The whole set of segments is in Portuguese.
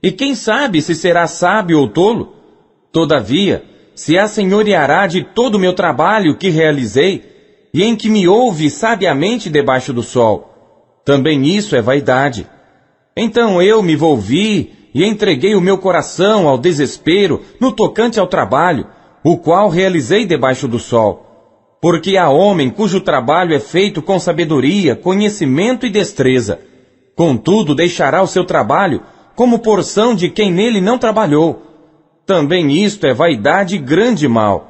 E quem sabe se será sábio ou tolo? Todavia, se assenhoreará de todo o meu trabalho que realizei, e em que me ouve sabiamente debaixo do sol. Também isso é vaidade. Então eu me volvi e entreguei o meu coração ao desespero no tocante ao trabalho, o qual realizei debaixo do sol. Porque há homem cujo trabalho é feito com sabedoria, conhecimento e destreza. Contudo, deixará o seu trabalho como porção de quem nele não trabalhou. Também isto é vaidade e grande mal.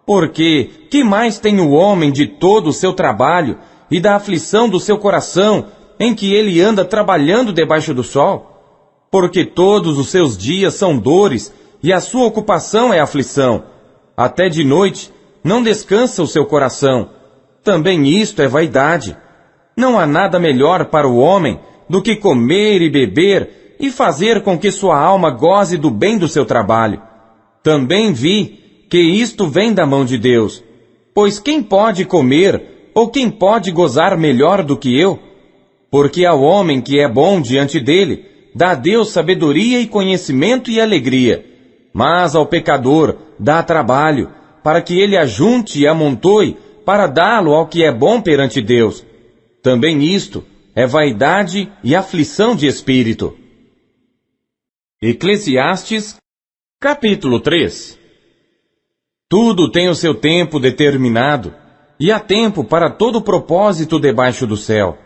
Porque que mais tem o homem de todo o seu trabalho e da aflição do seu coração, em que ele anda trabalhando debaixo do sol? Porque todos os seus dias são dores, e a sua ocupação é aflição. Até de noite não descansa o seu coração. Também isto é vaidade. Não há nada melhor para o homem do que comer e beber e fazer com que sua alma goze do bem do seu trabalho. Também vi que isto vem da mão de Deus. Pois quem pode comer, ou quem pode gozar melhor do que eu? Porque ao homem que é bom diante dele, dá a Deus sabedoria e conhecimento e alegria. Mas ao pecador dá trabalho, para que ele ajunte e amontoe, para dá-lo ao que é bom perante Deus. Também isto é vaidade e aflição de espírito. Eclesiastes, capítulo 3. Tudo tem o seu tempo determinado, e há tempo para todo propósito debaixo do céu.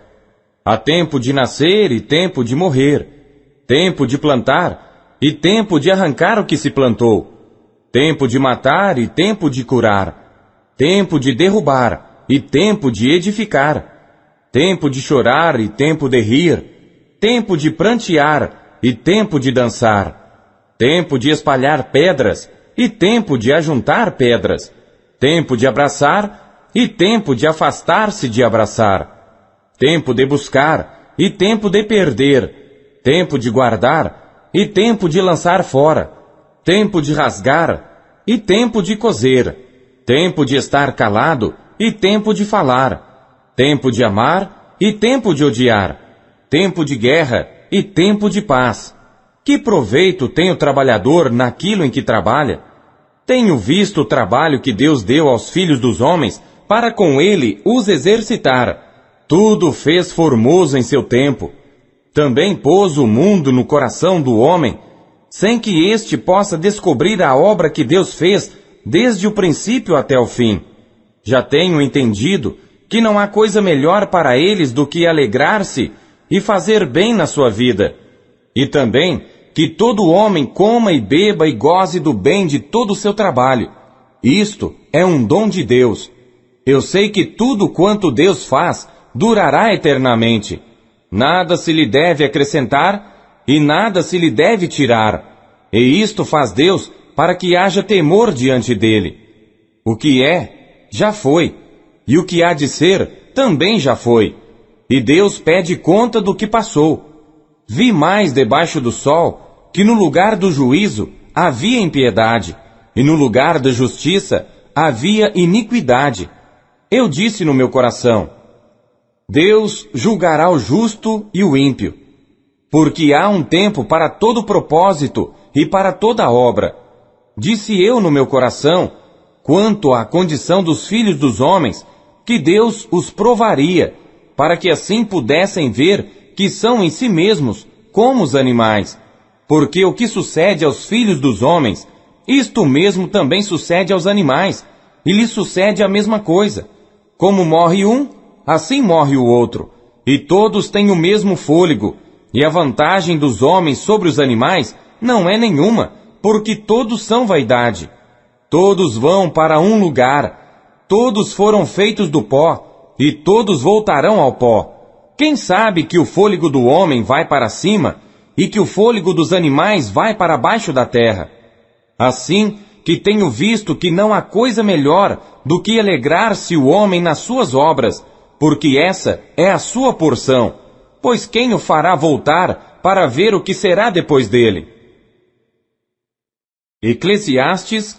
Há tempo de nascer e tempo de morrer, tempo de plantar e tempo de arrancar o que se plantou, tempo de matar e tempo de curar, tempo de derrubar e tempo de edificar, tempo de chorar e tempo de rir, tempo de prantear e tempo de dançar, tempo de espalhar pedras e tempo de ajuntar pedras, tempo de abraçar e tempo de afastar-se de abraçar, tempo de buscar e tempo de perder, tempo de guardar e tempo de lançar fora, tempo de rasgar e tempo de coser, tempo de estar calado e tempo de falar, tempo de amar e tempo de odiar, tempo de guerra e tempo de paz. Que proveito tem o trabalhador naquilo em que trabalha? Tenho visto o trabalho que Deus deu aos filhos dos homens para com ele os exercitar. Tudo fez formoso em seu tempo. Também pôs o mundo no coração do homem, sem que este possa descobrir a obra que Deus fez desde o princípio até o fim. Já tenho entendido que não há coisa melhor para eles do que alegrar-se e fazer bem na sua vida. E também que todo homem coma e beba e goze do bem de todo o seu trabalho. Isto é um dom de Deus. Eu sei que tudo quanto Deus faz durará eternamente. Nada se lhe deve acrescentar e nada se lhe deve tirar. E isto faz Deus para que haja temor diante dele. O que é, já foi, e o que há de ser, também já foi. E Deus pede conta do que passou. Vi mais debaixo do sol que no lugar do juízo havia impiedade, e no lugar da justiça havia iniquidade. Eu disse no meu coração: Deus julgará o justo e o ímpio, porque há um tempo para todo propósito e para toda obra. Disse eu no meu coração, quanto à condição dos filhos dos homens, que Deus os provaria, para que assim pudessem ver que são em si mesmos como os animais. Porque o que sucede aos filhos dos homens, isto mesmo também sucede aos animais, e lhes sucede a mesma coisa. Como morre um, assim morre o outro, e todos têm o mesmo fôlego, e a vantagem dos homens sobre os animais não é nenhuma, porque todos são vaidade. Todos vão para um lugar, todos foram feitos do pó, e todos voltarão ao pó. Quem sabe que o fôlego do homem vai para cima, e que o fôlego dos animais vai para baixo da terra? Assim que tenho visto que não há coisa melhor do que alegrar-se o homem nas suas obras, porque essa é a sua porção, pois quem o fará voltar para ver o que será depois dele? Eclesiastes,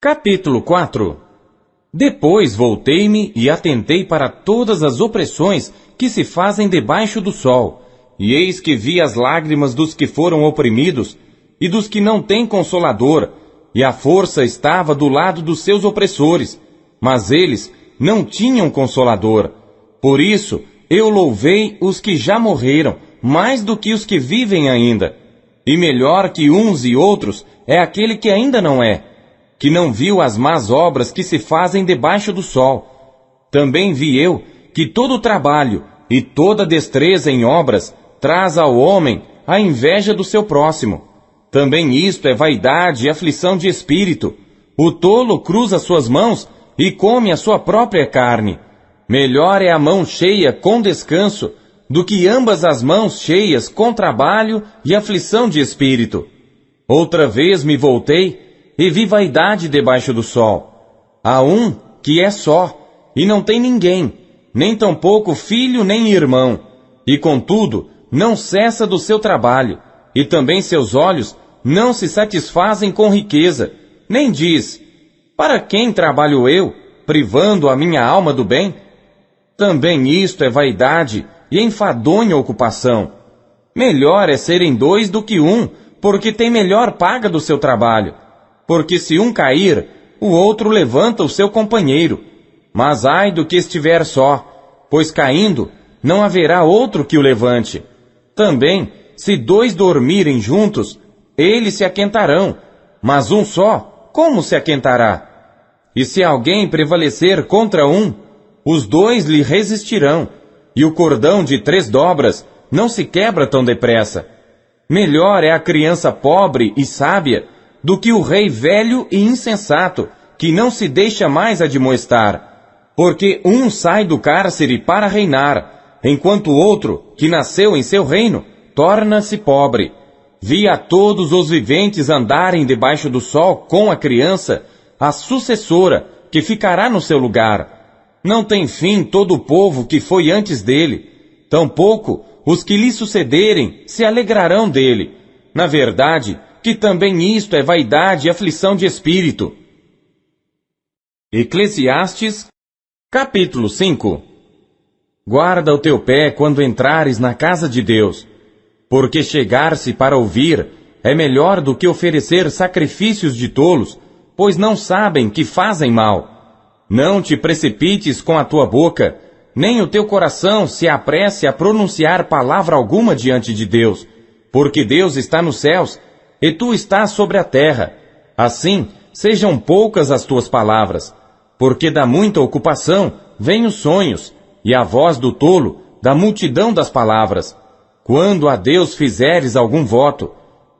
capítulo 4. Depois voltei-me e atentei para todas as opressões que se fazem debaixo do sol, e eis que vi as lágrimas dos que foram oprimidos e dos que não têm consolador, e a força estava do lado dos seus opressores, mas eles não tinham consolador. Por isso, eu louvei os que já morreram, mais do que os que vivem ainda. E melhor que uns e outros é aquele que ainda não é, que não viu as más obras que se fazem debaixo do sol. Também vi eu que todo trabalho e toda destreza em obras traz ao homem a inveja do seu próximo. Também isto é vaidade e aflição de espírito. O tolo cruza suas mãos e come a sua própria carne. Melhor é a mão cheia com descanso do que ambas as mãos cheias com trabalho e aflição de espírito. Outra vez me voltei e vi vaidade debaixo do sol. Há um que é só, e não tem ninguém, nem tampouco filho nem irmão, e contudo não cessa do seu trabalho, e também seus olhos não se satisfazem com riqueza, nem diz: para quem trabalho eu, privando a minha alma do bem? Também isto é vaidade e enfadonha ocupação. Melhor é serem dois do que um, porque tem melhor paga do seu trabalho. Porque se um cair, o outro levanta o seu companheiro. Mas ai do que estiver só, pois caindo, não haverá outro que o levante. Também, se dois dormirem juntos, eles se aquentarão, mas um só, como se aquentará? E se alguém prevalecer contra um, os dois lhe resistirão, e o cordão de 3 dobras não se quebra tão depressa. Melhor é a criança pobre e sábia do que o rei velho e insensato, que não se deixa mais admoestar. Porque um sai do cárcere para reinar, enquanto o outro, que nasceu em seu reino, torna-se pobre. Vi a todos os viventes andarem debaixo do sol com a criança, a sucessora, que ficará no seu lugar. Não tem fim todo o povo que foi antes dele, tampouco os que lhe sucederem se alegrarão dele. Na verdade, que também isto é vaidade e aflição de espírito. Eclesiastes, capítulo 5. Guarda o teu pé quando entrares na casa de Deus, porque chegar-se para ouvir é melhor do que oferecer sacrifícios de tolos, pois não sabem que fazem mal. Não te precipites com a tua boca, nem o teu coração se apresse a pronunciar palavra alguma diante de Deus, porque Deus está nos céus, e tu estás sobre a terra. Assim, sejam poucas as tuas palavras, porque da muita ocupação vêm os sonhos, e a voz do tolo da multidão das palavras. Quando a Deus fizeres algum voto,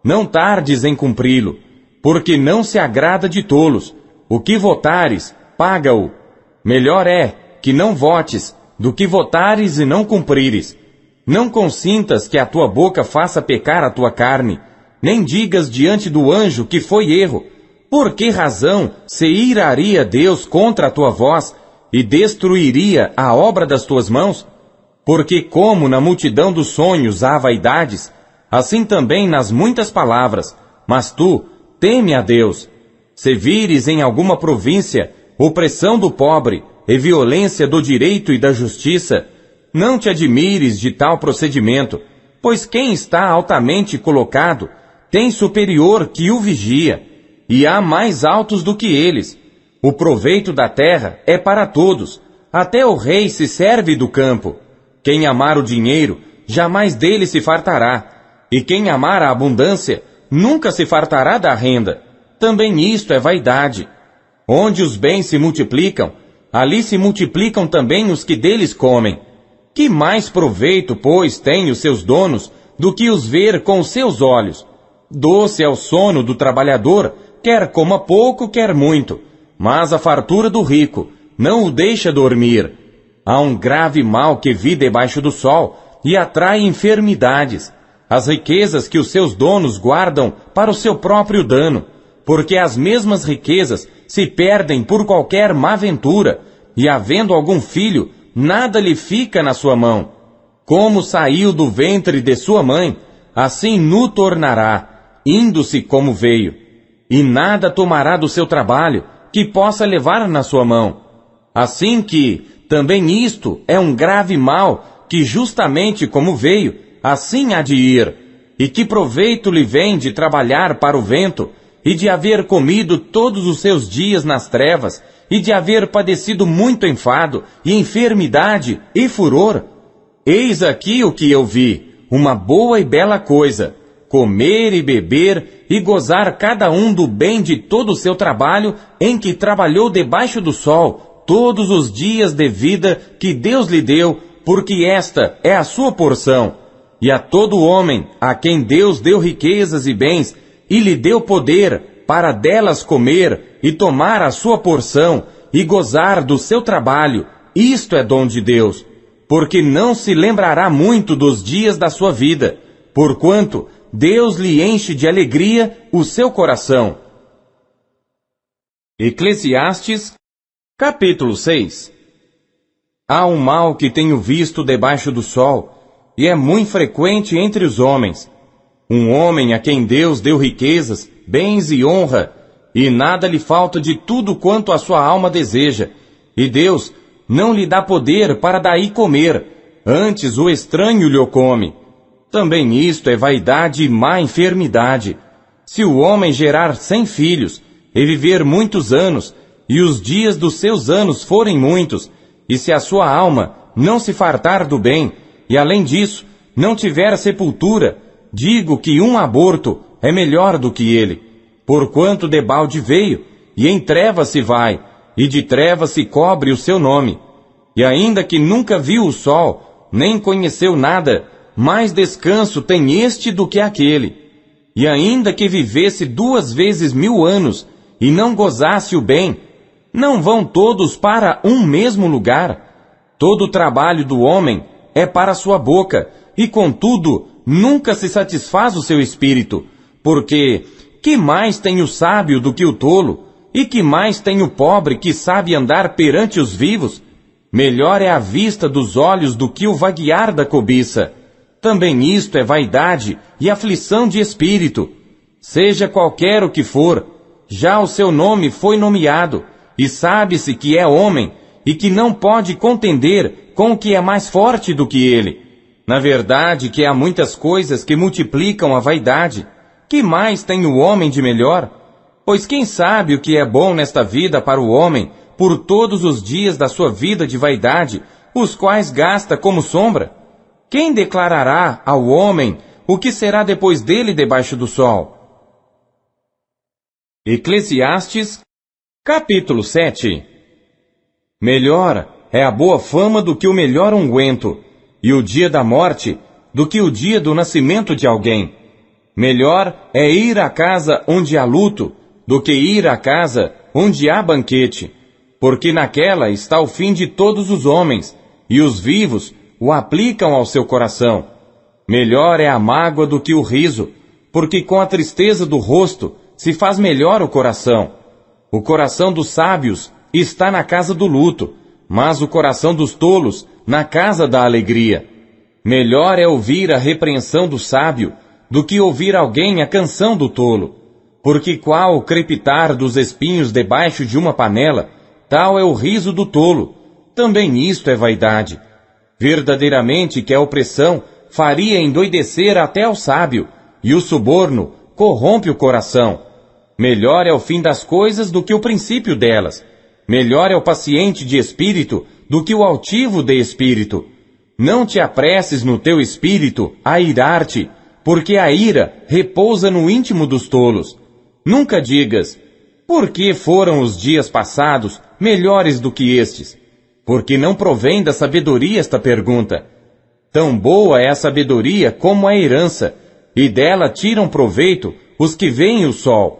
não tardes em cumpri-lo, porque não se agrada de tolos. O que votares, paga-o. Melhor é que não votes, do que votares e não cumprires. Não consintas que a tua boca faça pecar a tua carne, nem digas diante do anjo que foi erro. Por que razão se iraria Deus contra a tua voz e destruiria a obra das tuas mãos? Porque como na multidão dos sonhos há vaidades, assim também nas muitas palavras. Mas tu, teme a Deus. Se vires em alguma província opressão do pobre e violência do direito e da justiça, não te admires de tal procedimento, pois quem está altamente colocado tem superior que o vigia, e há mais altos do que eles. O proveito da terra é para todos, até o rei se serve do campo. Quem amar o dinheiro, jamais dele se fartará, e quem amar a abundância, nunca se fartará da renda. Também isto é vaidade. Onde os bens se multiplicam, ali se multiplicam também os que deles comem. Que mais proveito, pois, têm os seus donos do que os ver com os seus olhos? Doce é o sono do trabalhador, quer coma pouco, quer muito, mas a fartura do rico não o deixa dormir. Há um grave mal que vi debaixo do sol e atrai enfermidades, as riquezas que os seus donos guardam para o seu próprio dano, porque as mesmas riquezas se perdem por qualquer má ventura, e havendo algum filho, nada lhe fica na sua mão. Como saiu do ventre de sua mãe, assim nu tornará, indo-se como veio, e nada tomará do seu trabalho que possa levar na sua mão. Assim que, também isto é um grave mal, que justamente como veio, assim há de ir. E que proveito lhe vem de trabalhar para o vento, e de haver comido todos os seus dias nas trevas, e de haver padecido muito enfado, e enfermidade, e furor? Eis aqui o que eu vi, uma boa e bela coisa, comer e beber, e gozar cada um do bem de todo o seu trabalho, em que trabalhou debaixo do sol, todos os dias de vida que Deus lhe deu, porque esta é a sua porção. E a todo homem, a quem Deus deu riquezas e bens, e lhe deu poder para delas comer e tomar a sua porção e gozar do seu trabalho, isto é dom de Deus, porque não se lembrará muito dos dias da sua vida, porquanto Deus lhe enche de alegria o seu coração. Eclesiastes, capítulo 6. Há um mal que tenho visto debaixo do sol, e é muito frequente entre os homens. Um homem a quem Deus deu riquezas, bens e honra, e nada lhe falta de tudo quanto a sua alma deseja, e Deus não lhe dá poder para daí comer, antes o estranho lhe o come. Também isto é vaidade e má enfermidade. Se o homem gerar 100 filhos, e viver muitos anos, e os dias dos seus anos forem muitos, e se a sua alma não se fartar do bem, e além disso, não tiver sepultura, digo que um aborto é melhor do que ele, porquanto debalde veio, e em trevas se vai, e de trevas se cobre o seu nome. E ainda que nunca viu o sol, nem conheceu nada, mais descanso tem este do que aquele. E ainda que vivesse 2 vezes 1000 anos, e não gozasse o bem, não vão todos para um mesmo lugar? Todo o trabalho do homem é para sua boca, e contudo, nunca se satisfaz o seu espírito, porque que mais tem o sábio do que o tolo, e que mais tem o pobre que sabe andar perante os vivos? Melhor é a vista dos olhos do que o vaguear da cobiça. Também isto é vaidade e aflição de espírito. Seja qualquer o que for, já o seu nome foi nomeado, e sabe-se que é homem, e que não pode contender com o que é mais forte do que ele. Na verdade que há muitas coisas que multiplicam a vaidade. Que mais tem o homem de melhor? Pois quem sabe o que é bom nesta vida para o homem, por todos os dias da sua vida de vaidade, os quais gasta como sombra? Quem declarará ao homem o que será depois dele debaixo do sol? Eclesiastes, capítulo 7. Melhor é a boa fama do que o melhor unguento, e o dia da morte do que o dia do nascimento de alguém. Melhor é ir à casa onde há luto, do que ir à casa onde há banquete, porque naquela está o fim de todos os homens, e os vivos o aplicam ao seu coração. Melhor é a mágoa do que o riso, porque com a tristeza do rosto se faz melhor o coração. O coração dos sábios está na casa do luto, mas o coração dos tolos na casa da alegria. Melhor é ouvir a repreensão do sábio do que ouvir alguém a canção do tolo, porque qual o crepitar dos espinhos debaixo de uma panela, tal é o riso do tolo. Também isto é vaidade. Verdadeiramente que a opressão faria endoidecer até ao sábio, e o suborno corrompe o coração. Melhor é o fim das coisas do que o princípio delas. Melhor é o paciente de espírito do que o altivo de espírito. Não te apresses no teu espírito a irar-te, porque a ira repousa no íntimo dos tolos. Nunca digas, por que foram os dias passados melhores do que estes? Porque não provém da sabedoria esta pergunta. Tão boa é a sabedoria como a herança, e dela tiram proveito os que veem o sol.